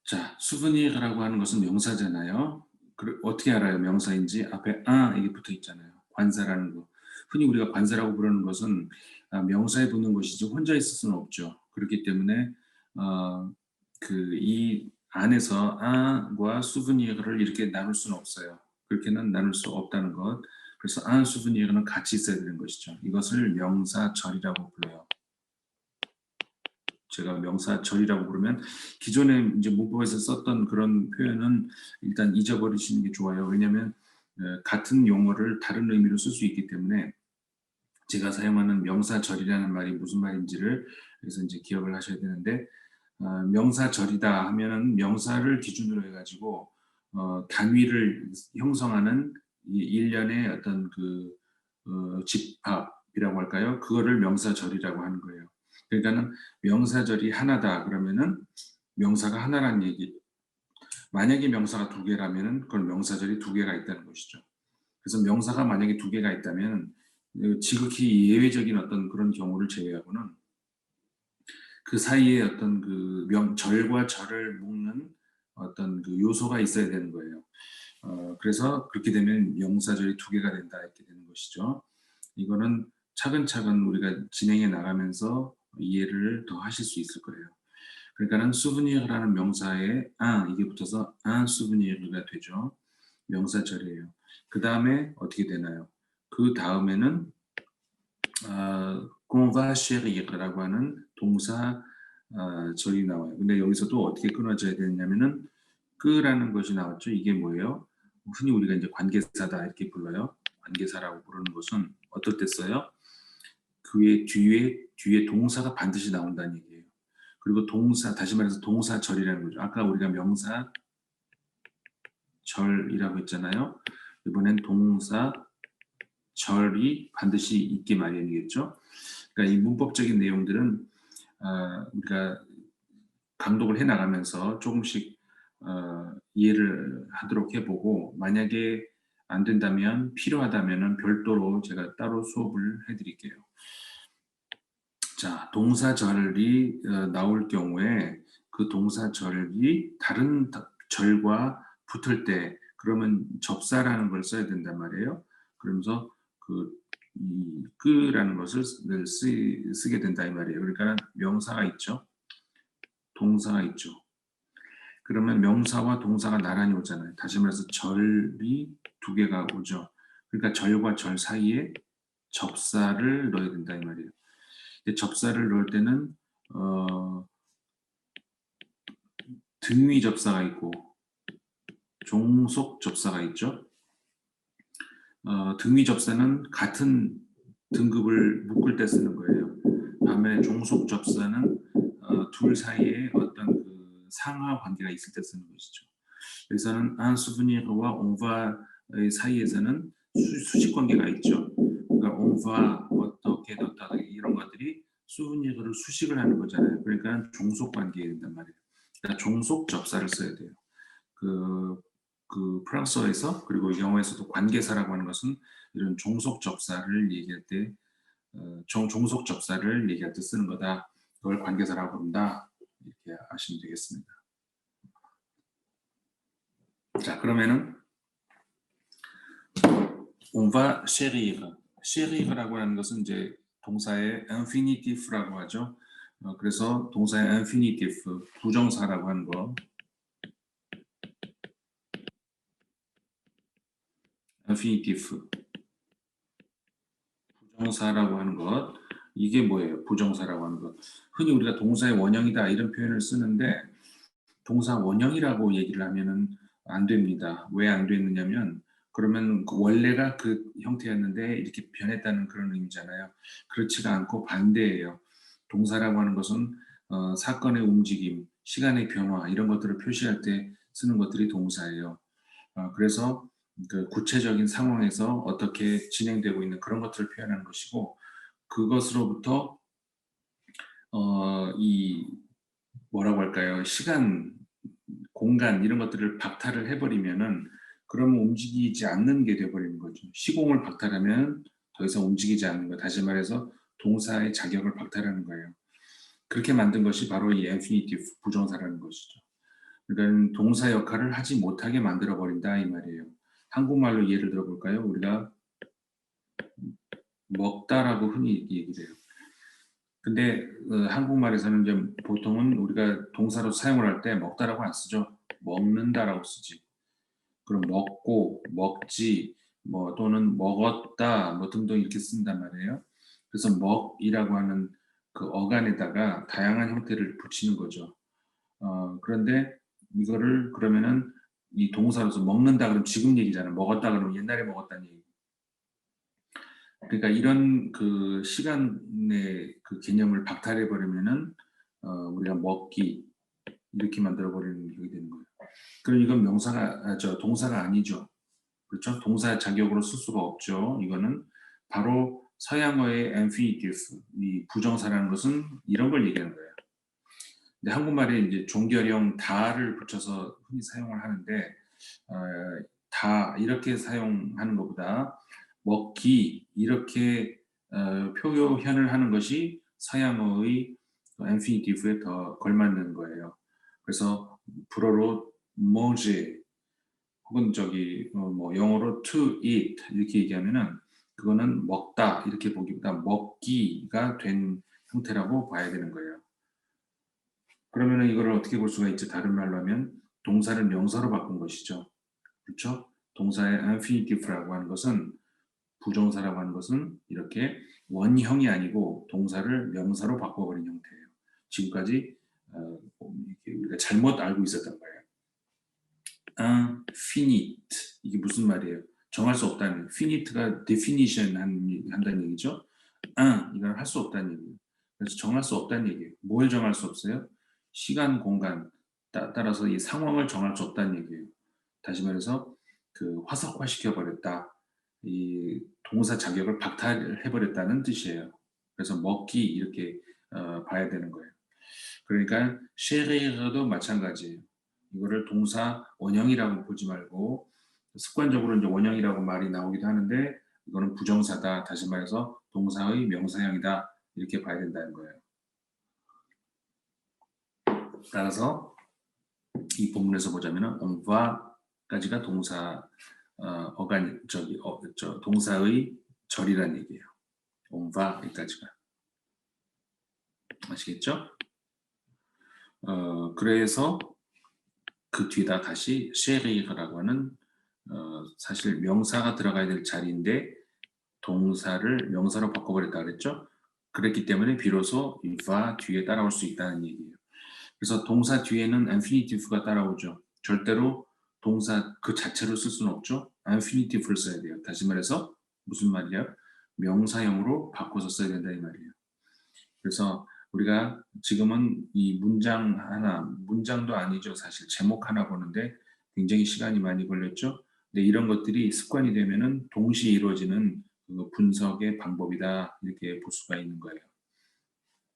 자, 수브니르라고 하는 것은 명사잖아요. 어떻게 알아요? 명사인지 앞에 아 이게 붙어 있잖아요. 관사라는 거. 흔히 우리가 관사라고 부르는 것은 명사에 붙는 것이지 혼자 있을 수는 없죠. 그렇기 때문에 어, 이 안에서 아과 수브니르를 이렇게 나눌 수는 없어요. 그렇게는 나눌 수 없다는 것. 그래서 아 수브니르는 같이 있어야 되는 것이죠. 이것을 명사절이라고 불러요. 제가 명사절이라고 부르면 기존에 이제 문법에서 썼던 그런 표현은 일단 잊어버리시는 게 좋아요. 왜냐하면 같은 용어를 다른 의미로 쓸 수 있기 때문에 제가 사용하는 명사절이라는 말이 무슨 말인지를 그래서 이제 기억을 하셔야 되는데 명사절이다 하면은 명사를 기준으로 해가지고 단위를 형성하는 이 일련의 어떤 집합이라고 할까요? 그거를 명사절이라고 하는 거예요. 그러니까는 명사절이 하나다 그러면은 명사가 하나라는 얘기. 만약에 명사가 두 개라면은 그건 명사절이 두 개가 있다는 것이죠. 그래서 명사가 만약에 두 개가 있다면 지극히 예외적인 어떤 그런 경우를 제외하고는 그 사이에 어떤 절과 절을 묶는 어떤 요소가 있어야 되는 거예요. 그래서 그렇게 되면 명사절이 두 개가 된다 이렇게 되는 것이죠. 이거는 차근차근 우리가 진행해 나가면서 이해를 더 하실 수 있을 거예요. 그러니까는 수브니르라는 명사에 이게 붙어서 수브니르가 되죠. 명사절이에요. 그 다음에 어떻게 되나요? 그 다음에는 convachérira라고 하는 동사 절이 나와요. 근데 여기서도 어떻게 끊어져야 되냐면은 끄라는 것이 나왔죠. 이게 뭐예요? 흔히 우리가 이제 관계사다 이렇게 불러요. 관계사라고 부르는 것은 어떨 때 써요? 그의 뒤에 동사가 반드시 나온다는 얘기예요. 그리고 동사 다시 말해서 동사절이라는 거죠. 아까 우리가 명사절이라고 했잖아요. 이번엔 동사절이 반드시 있기 마련이겠죠. 그러니까 이 문법적인 내용들은 우리가 강독을 해나가면서 조금씩 이해를 하도록 해보고 만약에 안 된다면 필요하다면 별도로 제가 따로 수업을 해드릴게요. 자, 동사절이 나올 경우에 그 동사절이 다른 절과 붙을 때 그러면 접사라는 걸 써야 된단 말이에요. 그러면서 이 끄라는 것을 쓰게 된다 이 말이에요. 그러니까 명사가 있죠. 동사가 있죠. 그러면 명사와 동사가 나란히 오잖아요. 다시 말해서 절이 두 개가 오죠. 그러니까 절과 절 사이에 접사를 넣어야 된다 이 말이에요. 접사를 넣을 때는 등위 접사가 있고 종속 접사가 있죠. 등위 접사는 같은 등급을 묶을 때 쓰는 거예요. 반면에 종속 접사는 둘 사이에 어떤 상하 관계가 있을 때 쓰는 것이죠. 여기서는 un souvenir과 on va의 사이에서는 수직 관계가 있죠. 그러니까 on va 어떻게 이런 것들이 souvenir를 수식을 하는 거잖아요. 그러니까 종속 관계가 된단 말이에요. 그러니까 종속 접사를 써야 돼요. 프랑스어에서 그리고 영어에서도 관계사라고 하는 것은 이런 종속 접사를 얘기할 때 종속 접사를 얘기할 때 쓰는 거다. 그걸 관계사라고 부른다. 이렇게 아시면 되겠습니다. 자, 그러면은 on va chérir. chérir라고 하는 것은 이제 동사의 infinitif라고 하죠. 그래서 동사의 infinitif, 부정사라고 하는 거. infinitif. 부정사라고 하는 것. 이게 뭐예요? 부정사라고 하는 것. 흔히 우리가 동사의 원형이다 이런 표현을 쓰는데 동사 원형이라고 얘기를 하면은 안 됩니다. 왜 안 됐느냐면 그러면 원래가 그 형태였는데 이렇게 변했다는 그런 의미잖아요. 그렇지가 않고 반대예요. 동사라고 하는 것은 사건의 움직임, 시간의 변화 이런 것들을 표시할 때 쓰는 것들이 동사예요. 그래서 구체적인 상황에서 어떻게 진행되고 있는 그런 것들을 표현하는 것이고 그것으로부터 이 뭐라고 할까요? 시간, 공간 이런 것들을 박탈을 해버리면은 그러면 움직이지 않는 게 돼버리는 거죠. 시공을 박탈하면 더 이상 움직이지 않는 거. 다시 말해서 동사의 자격을 박탈하는 거예요. 그렇게 만든 것이 바로 이 infinitive 부정사라는 것이죠. 그러니까 동사 역할을 하지 못하게 만들어 버린다 이 말이에요. 한국말로 예를 들어 볼까요? 우리가 먹다라고 흔히 얘기를 해요. 근데 한국말에서는 이제 보통은 우리가 동사로 사용을 할 때 먹다라고 안 쓰죠. 먹는다라고 쓰지. 그럼 먹고, 먹지, 뭐 또는 먹었다, 뭐 등등 이렇게 쓴단 말이에요. 그래서 먹이라고 하는 그 어간에다가 다양한 형태를 붙이는 거죠. 그런데 이거를 그러면은 이 동사로서 먹는다 그러면 지금 얘기잖아요. 먹었다 그러면 옛날에 먹었다는 얘기. 그러니까 이런 그 시간의 그 개념을 박탈해 버리면은 우리가 먹기 이렇게 만들어 버리는 게 되는 거예요. 그럼 이건 명사가 동사가 아니죠. 그렇죠? 동사 자격으로 쓸 수가 없죠. 이거는 바로 서양어의 infinitive, 이 부정사라는 것은 이런 걸 얘기하는 거예요. 근데 한국말에 이제 종결형 다를 붙여서 흔히 사용을 하는데 어, 다 이렇게 사용하는 것보다 먹기 이렇게 표현을 하는 것이 서양어의 infinitive에 더 걸맞는 거예요. 그래서 불어로 manger 혹은 뭐 영어로 to eat 이렇게 얘기하면은 그거는 먹다 이렇게 보기보다 먹기가 된 형태라고 봐야 되는 거예요. 그러면은 이거를 어떻게 볼 수가 있죠? 다른 말로 하면 동사를 명사로 바꾼 것이죠. 그렇죠? 동사의 infinitive라고 하는 것은 부정사라고 하는 것은 이렇게 원형이 아니고 동사를 명사로 바꿔버린 형태예요. 지금까지 이렇게 우리가 잘못 알고 있었던 거예요. finite 이게 무슨 말이에요? 정할 수 없다는 finite가 definition 한다는 얘기죠. 이건 할 수 없다는 얘기예요. 그래서 정할 수 없다는 얘기예요. 뭘 정할 수 없어요? 시간, 공간 따라서 이 상황을 정할 수 없다는 얘기예요. 다시 말해서 그 화석화시켜 버렸다. 이 동사 자격을 박탈해 버렸다는 뜻이에요. 그래서 먹기 이렇게 봐야 되는 거예요. 그러니까 chérir도 마찬가지예요. 이거를 동사 원형이라고 보지 말고 습관적으로 이제 원형이라고 말이 나오기도 하는데 이거는 부정사다. 다시 말해서 동사의 명사형이다. 이렇게 봐야 된다는 거예요. 따라서 이 본문에서 보자면은 on va까지가 동사 어간 동사의 절이란 얘기예요. on va까지가 아시겠죠? 그래서 그 뒤에다 다시 chérir라고 하는 사실 명사가 들어가야 될 자리인데 동사를 명사로 바꿔버렸다 그랬죠? 그랬기 때문에 비로소 이 va 뒤에 따라올 수 있다는 얘기예요. 그래서 동사 뒤에는 infinitive가 따라오죠. 절대로 동사 그 자체로 쓸 수는 없죠. infinitive를 써야 돼요. 다시 말해서 무슨 말이야? 명사형으로 바꿔서 써야 된다 이 말이에요. 그래서 우리가 지금은 이 문장 하나, 문장도 아니죠. 사실 제목 하나 보는데 굉장히 시간이 많이 걸렸죠. 근데 이런 것들이 습관이 되면은 동시에 이루어지는 그 분석의 방법이다 이렇게 볼 수가 있는 거예요.